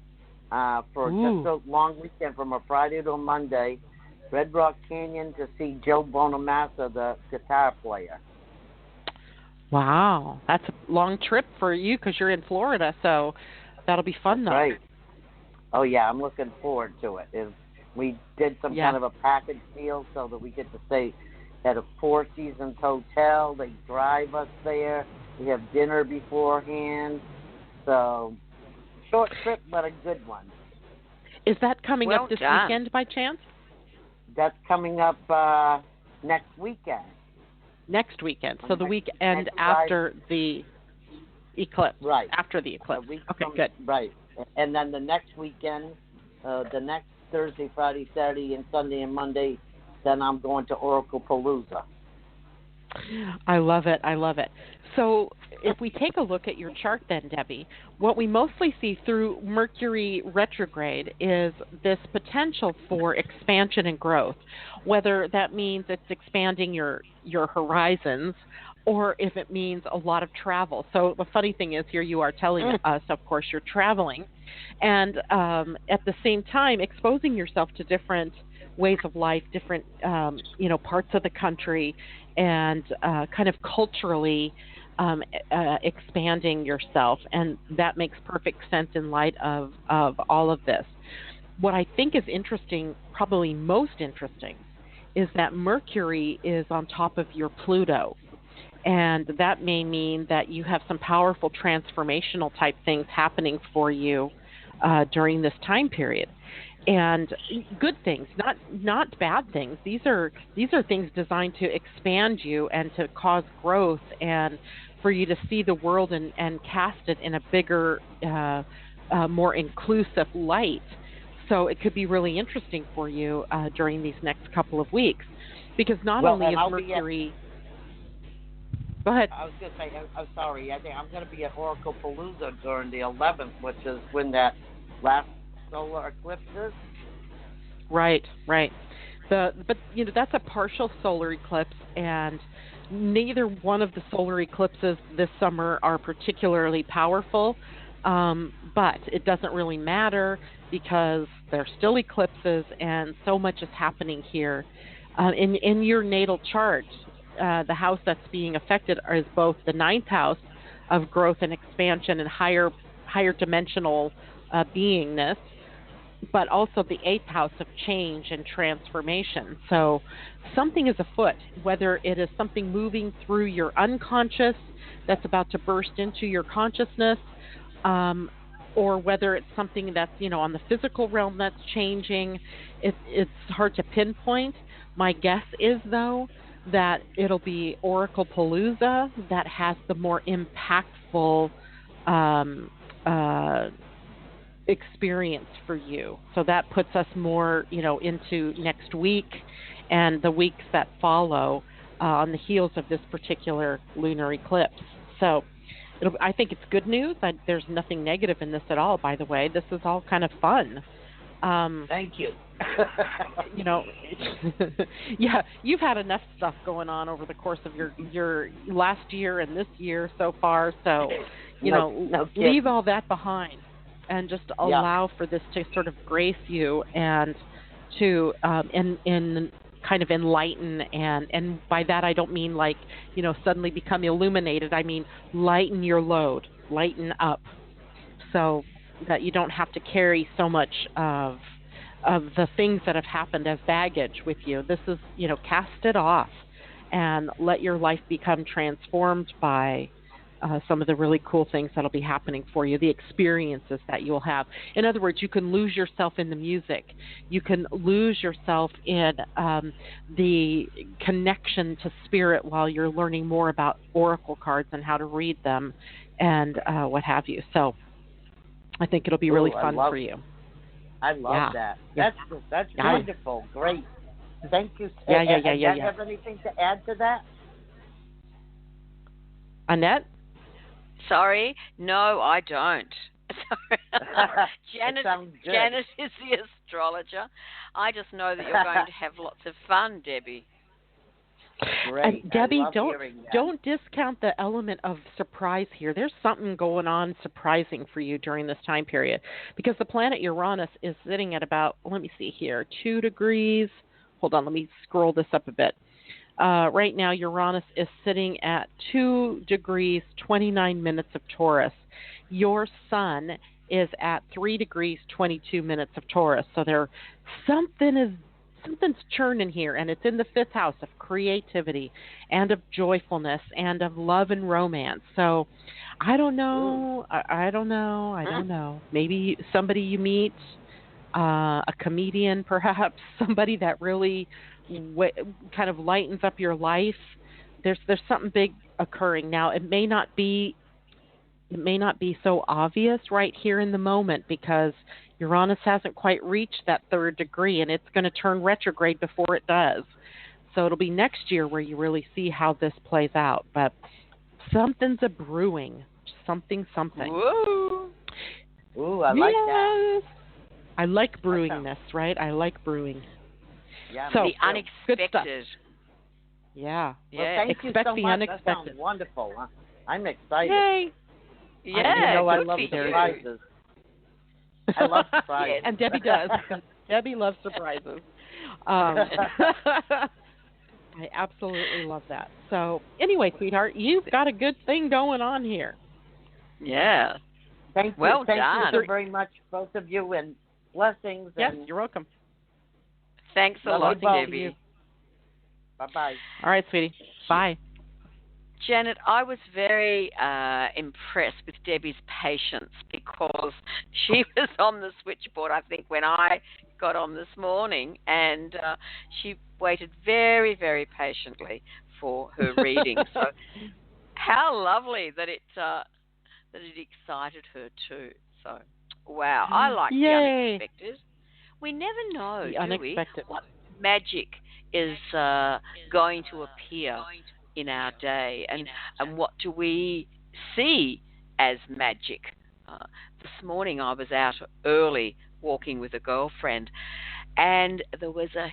for just a long weekend from a Friday to a Monday. Red Rock Canyon to see Joe Bonamassa, the guitar player. Wow, that's a long trip for you because you're in Florida, so that'll be fun, though. Right. Oh, yeah, I'm looking forward to it. We did some kind of a package deal so that we get to stay at a Four Seasons hotel. They drive us there. We have dinner beforehand. So, short trip, but a good one. Is that coming up this weekend by chance? That's coming up next weekend. Next weekend. So the weekend after the eclipse. Right. After the eclipse. Okay, good. Right. And then the next weekend, the next Thursday, Friday, Saturday, and Sunday and Monday, then I'm going to Oracle Palooza. I love it. I love it. So if we take a look at your chart then, Debbie, what we mostly see through Mercury Retrograde is this potential for expansion and growth, whether that means it's expanding your horizons or if it means a lot of travel. So the funny thing is, here you are telling us, of course, you're traveling, and at the same time exposing yourself to different ways of life, different parts of the country, and kind of culturally expanding yourself, and that makes perfect sense in light of all of this. What I think is interesting, probably most interesting, is that Mercury is on top of your Pluto, and that may mean that you have some powerful transformational type things happening for you during this time period. and good things, not bad things. These are things designed to expand you and to cause growth and for you to see the world and cast it in a bigger, more inclusive light. So it could be really interesting for you during these next couple of weeks, because not only is Mercury. Go ahead. I was going to say, I'm sorry. I think I'm going to be at Oracle Palooza during the 11th, which is when that last solar eclipse is. Right. But that's a partial solar eclipse, and neither one of the solar eclipses this summer are particularly powerful. But it doesn't really matter because they're still eclipses, and so much is happening here. In your natal chart, the house that's being affected is both the 9th house of growth and expansion and higher dimensional beingness, but also the 8th house of change and transformation. So something is afoot, whether it is something moving through your unconscious that's about to burst into your consciousness, or whether it's something that's, on the physical realm that's changing. It's hard to pinpoint. My guess is, though, that it'll be Oracle Palooza that has the more impactful experience for you. So that puts us more, into next week and the weeks that follow on the heels of this particular lunar eclipse. So I think it's good news. There's nothing negative in this at all, by the way. This is all kind of fun. Thank you. Yeah, you've had enough stuff going on over the course of your last year and this year so far. So, no leave all that behind and just allow for this to sort of grace you and to in kind of enlighten, and by that I don't mean like, suddenly become illuminated. I mean lighten your load, lighten up, so that you don't have to carry so much of the things that have happened as baggage with you. This is, cast it off and let your life become transformed by some of the really cool things that'll be happening for you, the experiences that you'll have. In other words, you can lose yourself in the music. You can lose yourself in the connection to spirit while you're learning more about oracle cards and how to read them and what have you. So I think it'll be really fun for you. I love that. That's wonderful. Great. Thank you. Yeah. Do you have anything to add to that? Annette? Sorry, no, I don't. Janet is the astrologer. I just know that you're going to have lots of fun, Debbie. Great. And Debbie, don't discount the element of surprise here. There's something going on surprising for you during this time period, because the planet Uranus is sitting at about, let me see here, 2 degrees. Hold on, let me scroll this up a bit. Right now, Uranus is sitting at 2 degrees, 29 minutes of Taurus. Your sun is at 3 degrees, 22 minutes of Taurus. So something's churning here, and it's in the 5th house of creativity and of joyfulness and of love and romance. So I don't know. I don't know. Maybe somebody you meet, a comedian perhaps, somebody that really kind of lightens up your life. There's something big occurring now. It may not be so obvious right here in the moment, because Uranus hasn't quite reached that 3rd degree, and it's going to turn retrograde before it does. So it'll be next year where you really see how this plays out. But something's a brewing. Something. Woo! Ooh, I like that. I like brewingness, right? I like brewing. Yeah, so the unexpected. Yeah. Well, thank you so the much. unexpected. That sounds wonderful. I'm excited. Yay! Yeah, I love surprises. I love surprises. And Debbie does. Debbie loves surprises. I absolutely love that. So anyway, sweetheart, you've got a good thing going on here. Yeah. Thank you. Well Thank done. you very much, both of you, and blessings. Yes, and you're welcome. Thanks a lot, Debbie. Bye-bye. All right, sweetie. Bye. Janet, I was very impressed with Debbie's patience, because she was on the switchboard, I think, when I got on this morning, and she waited very, very patiently for her reading. So how lovely that it excited her too. So wow, I like the unexpected. We never know, do we, what magic is going to appear in our day, and what do we see as magic. This morning I was out early walking with a girlfriend, and there was a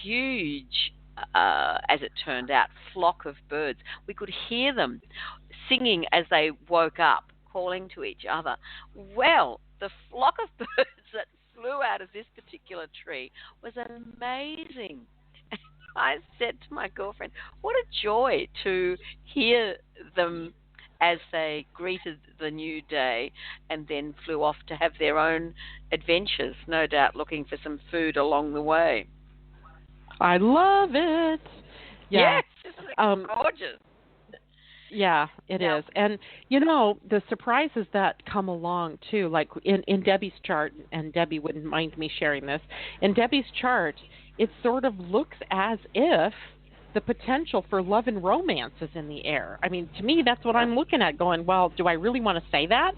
huge, as it turned out, flock of birds. We could hear them singing as they woke up, calling to each other. Well, the flock of birds that flew out of this particular tree was amazing. I said to my girlfriend, what a joy to hear them as they greeted the new day and then flew off to have their own adventures, no doubt looking for some food along the way. I love it. Yeah. Yes, isn't it gorgeous? Yeah, it is. And, the surprises that come along, too, like in Debbie's chart, and Debbie wouldn't mind me sharing this, in Debbie's chart, it sort of looks as if the potential for love and romance is in the air. I mean, to me, that's what I'm looking at, going, well, do I really want to say that?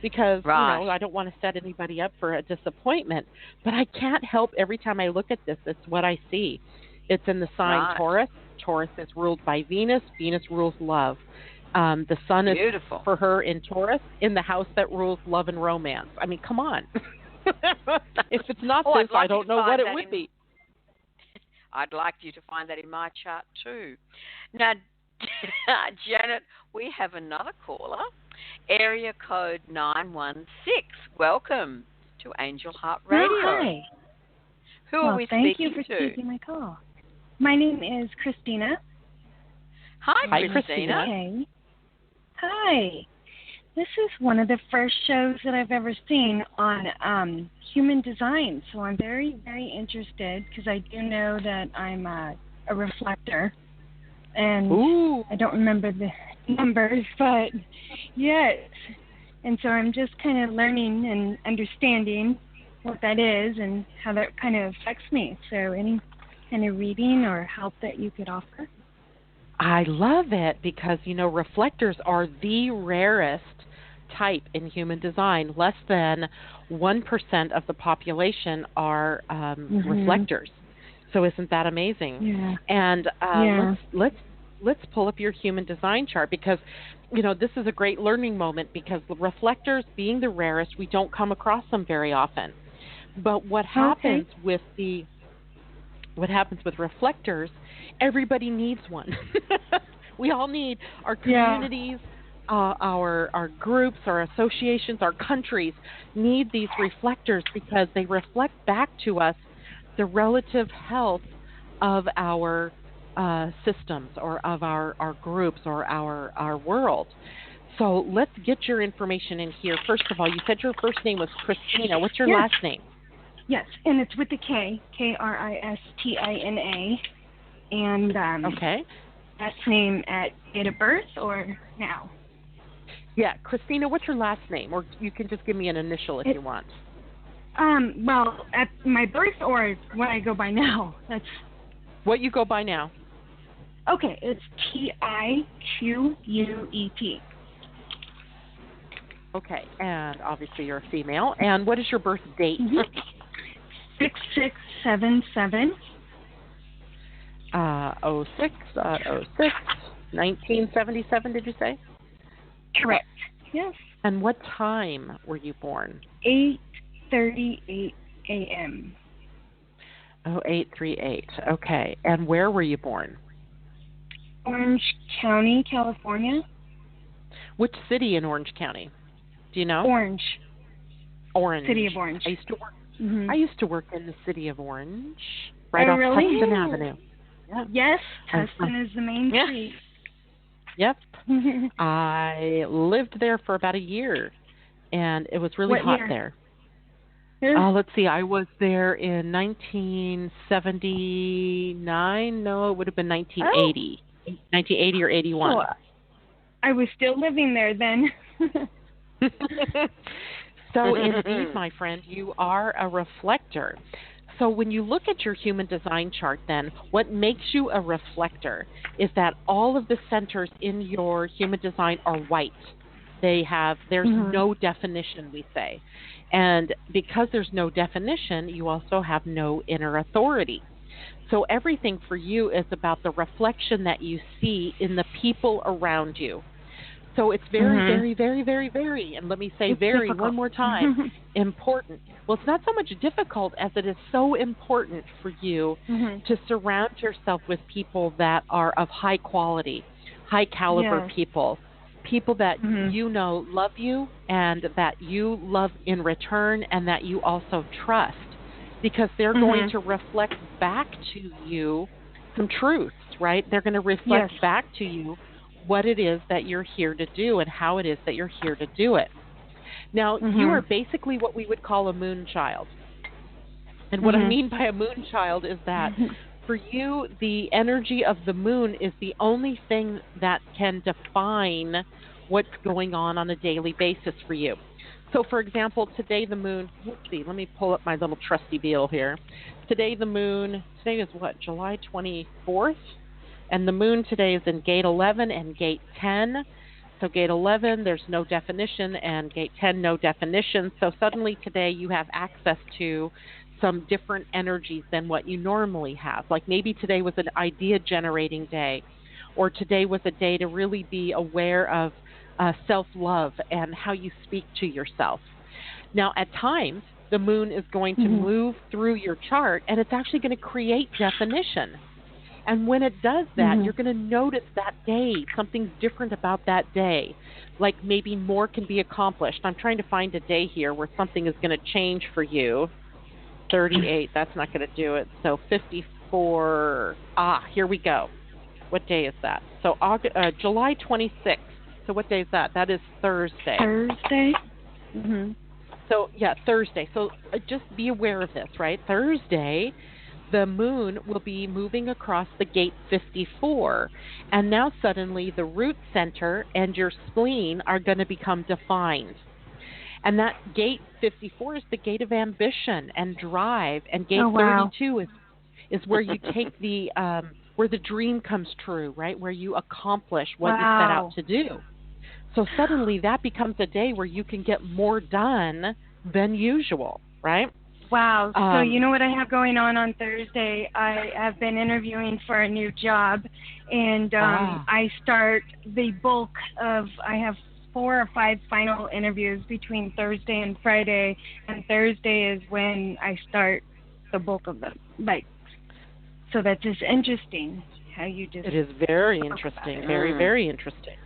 Because, I don't want to set anybody up for a disappointment. But I can't help, every time I look at this, it's what I see. It's in the sign Taurus. Taurus is ruled by Venus. Venus rules love. The sun is for her in Taurus, in the house that rules love and romance. I mean, come on. If it's not this, I don't know what it would be. I'd like you to find that in my chart too. Now, Janet, we have another caller, area code 916. Welcome to Angel Heart Radio. Oh, hi. Who are we speaking to? Thank you for taking my call. My name is Christina. Hi, Christina. Okay. Hi. This is one of the first shows that I've ever seen on human design, so I'm very, very interested because I do know that I'm a reflector, and I don't remember the numbers, but yes. And so I'm just kind of learning and understanding what that is and how that kind of affects me. So any kind of reading or help that you could offer? I love it because, reflectors are the rarest type in human design. Less than 1% of the population are reflectors. So isn't that amazing? Yeah. And let's pull up your human design chart because, this is a great learning moment because the reflectors being the rarest, we don't come across them very often. But what happens with reflectors, everybody needs one. We all need our communities, our groups, our associations, our countries need these reflectors because they reflect back to us the relative health of our systems or of our groups or our world. So let's get your information in here. First of all, you said your first name was Christina. What's your last name? Yes, and it's with the K, Kristina, and last name at date of birth or now? Yeah, Christina, what's your last name? Or you can just give me an initial if you want. Well, at my birth or what I go by now? That's what you go by now. Okay, it's Tiquet. Okay, and obviously you're a female. And what is your birth date? 6677. 1977, did you say? Correct. Yes. And what time were you born? 8:38 a.m. Oh, 8:38. Okay. And where were you born? Orange County, California. Which city in Orange County? Do you know? Orange. City of Orange. I used to work in the city of Orange, right off Tustin Avenue. Yep. Yes, Tustin is the main street. Yep. I lived there for about a year, and it was really hot there. Let's see. I was there in 1979. No, it would have been 1980. 1980 or 81. Oh, I was still living there then. So indeed, my friend, you are a reflector. So when you look at your human design chart, then what makes you a reflector is that all of the centers in your human design are white. There's no definition, we say. And because there's no definition, you also have no inner authority. So everything for you is about the reflection that you see in the people around you. So it's very, very, very, very, very, and let me say it's very difficult. One more time, important. Well, it's not so much difficult as it is so important for you to surround yourself with people that are of high quality, high caliber people that you know love you and that you love in return and that you also trust, because they're going to reflect back to you some truths, right? They're going to reflect back to you what it is that you're here to do and how it is that you're here to do it. Now, you are basically what we would call a moon child. And what I mean by a moon child is that for you, the energy of the moon is the only thing that can define what's going on a daily basis for you. So, for example, today the moon, let's see, let me pull up my little trusty wheel here. Today is what, July 24th? And the moon today is in gate 11 and gate 10. So gate 11, there's no definition, and gate 10, no definition. So suddenly today you have access to some different energies than what you normally have. Like maybe today was an idea-generating day, or today was a day to really be aware of self-love and how you speak to yourself. Now, at times, the moon is going to move through your chart, and it's actually going to create definition. And when it does that, you're going to notice that day, something different about that day. Like maybe more can be accomplished. I'm trying to find a day here where something is going to change for you. 38, that's not going to do it. So 54, here we go. What day is that? So July 26th. So what day is that? That is Thursday. Thursday? So, yeah, Thursday. So just be aware of this, right? Thursday, the moon will be moving across the gate 54, and now suddenly the root center and your spleen are going to become defined. And that gate 54 is the gate of ambition and drive, and gate 32 is where you take the where the dream comes true, right? Where you accomplish what you set out to do. So suddenly that becomes a day where you can get more done than usual, right? Wow. So you know what I have going on Thursday? I have been interviewing for a new job, and I start the bulk of, I have 4 or 5 final interviews between Thursday and Friday, and Thursday is when I start the bulk of them. So that's just interesting how you just... It is very interesting, very, very interesting,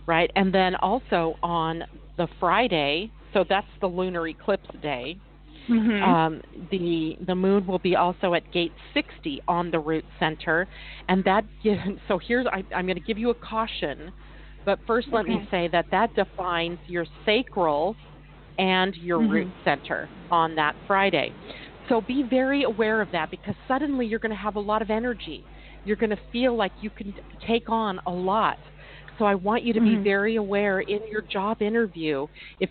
right? And then also on the Friday, so that's the Lunar Eclipse day, the moon will be also at gate 60 on the root center, and that gives, so here's, I'm going to give you a caution, but first let me say that defines your sacral and your root center on that Friday. So be very aware of that, because suddenly you're going to have a lot of energy. You're going to feel like you can take on a lot. So I want you to be very aware in your job interview. If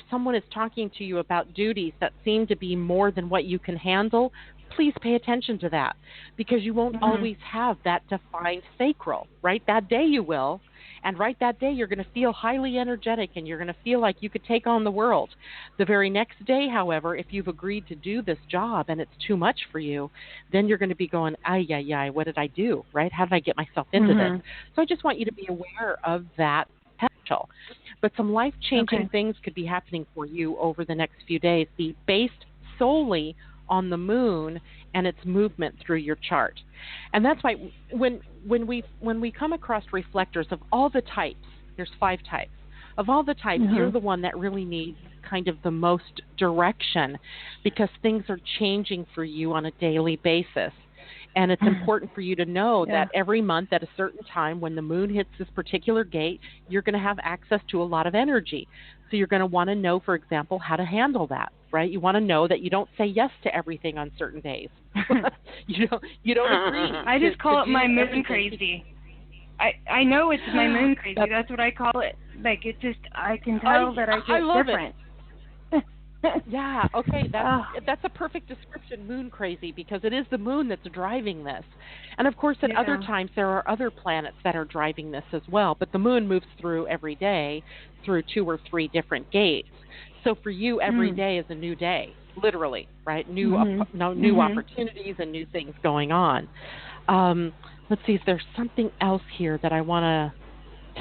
someone is talking to you about duties that seem to be more than what you can handle, please pay attention to that, because you won't always have that defined sacral, right? That day you will, and right that day you're going to feel highly energetic and you're going to feel like you could take on the world. The very next day, however, if you've agreed to do this job and it's too much for you, then you're going to be going, what did I do, right? How did I get myself into this? So I just want you to be aware of that potential. But some life-changing things could be happening for you over the next few days, be based solely on the moon and its movement through your chart. And that's why when we come across reflectors of all the types, there's 5 types. Of all the types, you're the one that really needs kind of the most direction, because things are changing for you on a daily basis. And it's important for you to know that every month at a certain time when the moon hits this particular gate, you're going to have access to a lot of energy. So you're going to want to know, for example, how to handle that, right? You want to know that you don't say yes to everything on certain days. you don't agree. I just call it my moon crazy. I know it's my moon crazy. That's what I call it. Like, it just, I can tell that I get different. Yeah, okay, that's a perfect description, moon crazy, because it is the moon that's driving this. And of course, at other times, there are other planets that are driving this as well, but the moon moves through every day through 2 or 3 different gates. So for you, every day is a new day, literally, right? New opportunities and new things going on. Let's see if there's something else here that I want to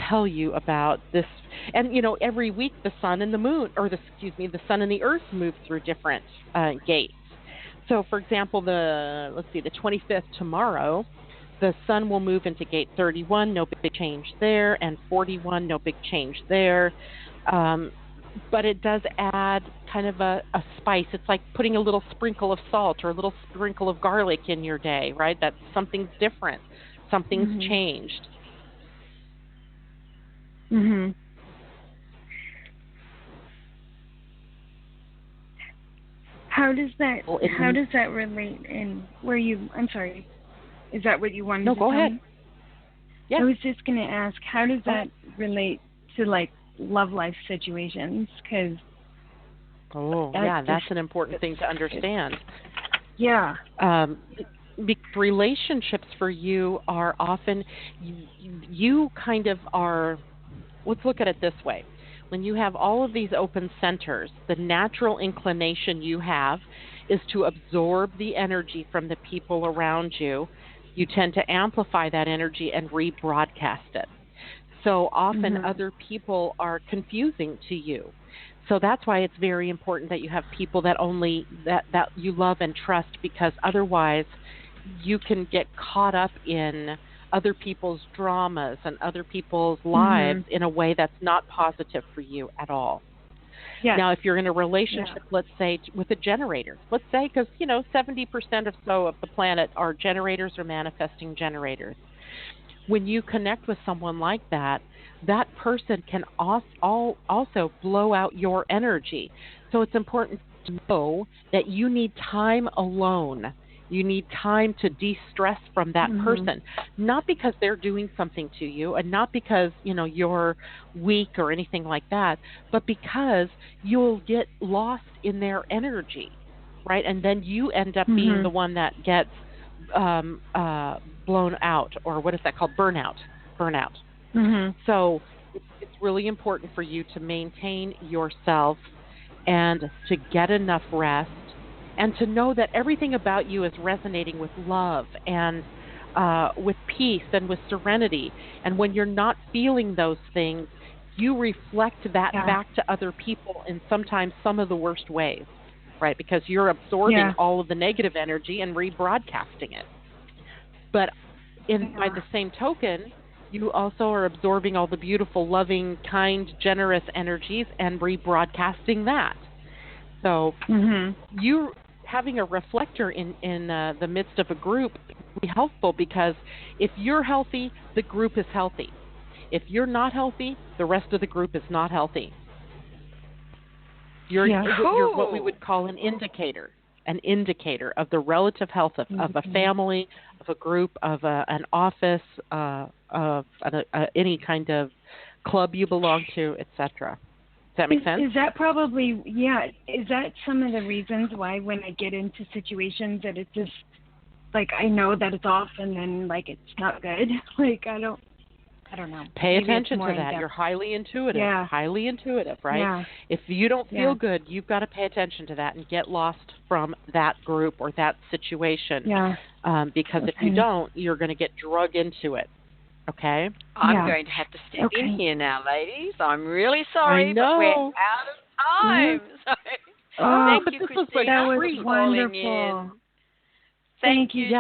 tell you about this. And every week the sun and the moon, the sun and the earth move through different gates. So for example, the 25th tomorrow, the sun will move into gate 31, no big change there, and 41, no big change there. But it does add kind of a spice. It's like putting a little sprinkle of salt or a little sprinkle of garlic in your day, right? That something's different, something's changed. How does that relate in where you? I'm sorry. Is that what you wanted to tell me? No, go ahead. Yeah. I was just going to ask, how does that relate to like love life situations? Because that's an important thing to understand. Yeah. Relationships for you are often you kind of are. Let's look at it this way. When you have all of these open centers, the natural inclination you have is to absorb the energy from the people around you. You tend to amplify that energy and rebroadcast it. So often other people are confusing to you. So that's why it's very important that you have people that that you love and trust, because otherwise you can get caught up in other people's dramas and other people's lives in a way that's not positive for you at all. Yes. Now, if you're in a relationship, let's say with a generator, let's say, because 70% or so of the planet are generators or manifesting generators. When you connect with someone like that, that person can also blow out your energy. So it's important to know that you need time alone. You need time to de-stress from that person, not because they're doing something to you and not because, you're weak or anything like that, but because you'll get lost in their energy, right? And then you end up being the one that gets blown out, or what is that called? Burnout. So it's really important for you to maintain yourself and to get enough rest, and to know that everything about you is resonating with love and with peace and with serenity. And when you're not feeling those things, you reflect that back to other people in sometimes some of the worst ways, right? Because you're absorbing all of the negative energy and rebroadcasting it. But by the same token, you also are absorbing all the beautiful, loving, kind, generous energies and rebroadcasting that. So you having a reflector in the midst of a group will be helpful, because if you're healthy, the group is healthy. If you're not healthy, the rest of the group is not healthy. You're what we would call an indicator of the relative health of a family, of a group, of an office, of any kind of club you belong to, etc. Does that make sense? Is that probably, is that some of the reasons why when I get into situations that it's just, like, I know that it's off and then, like, it's not good? Like, I don't know. Pay attention to that. You're highly intuitive. Yeah. Highly intuitive, right? Yeah. If you don't feel good, you've got to pay attention to that and get lost from that group or that situation. Yeah. Because if you don't, you're going to get drug into it. Okay? I'm going to have to step in here now, ladies. I'm really sorry, but we're out of time. So, thank you, Christine. That was wonderful. Thank you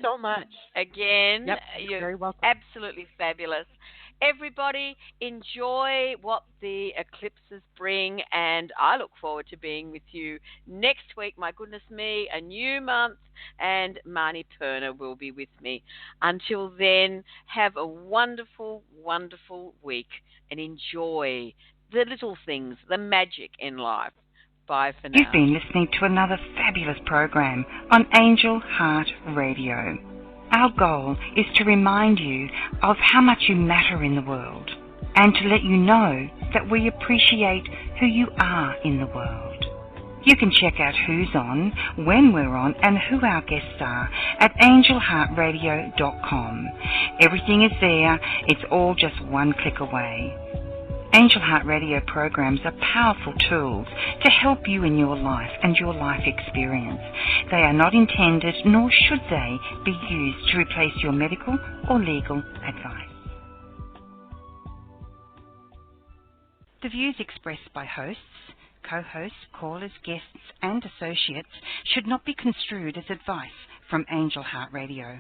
so much. Again, you're very welcome. Absolutely fabulous. Everybody, enjoy what the eclipses bring, and I look forward to being with you next week. My goodness me, a new month, and Marnie Perner will be with me. Until then, have a wonderful, wonderful week, and enjoy the little things, the magic in life. Bye for now. You've been listening to another fabulous program on Angel Heart Radio. Our goal is to remind you of how much you matter in the world, and to let you know that we appreciate who you are in the world. You can check out who's on, when we're on, and who our guests are at angelheartradio.com. Everything is there. It's all just one click away. Angel Heart Radio programs are powerful tools to help you in your life and your life experience. They are not intended, nor should they, be used to replace your medical or legal advice. The views expressed by hosts, co-hosts, callers, guests, and associates should not be construed as advice from Angel Heart Radio.